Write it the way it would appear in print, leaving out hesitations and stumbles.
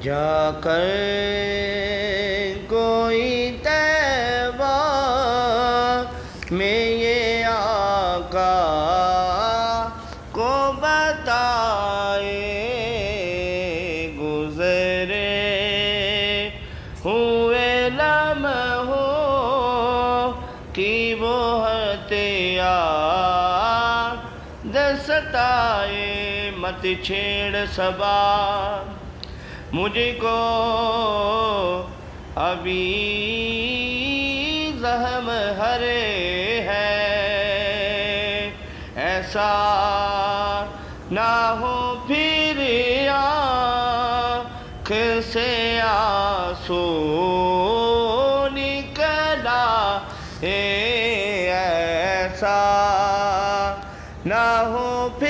جا کر کوئی طیبہ میں یہ آقا کو بتائے، گزرے ہوئے لمحوں کی وہ یاد ستائے، مت چھیڑ صبا مجھ کو ابھی زحم ہرے ہے، ایسا نہ ہو پھر آنکھ سے آنسو نکلا، ایسا نہ ہو پھر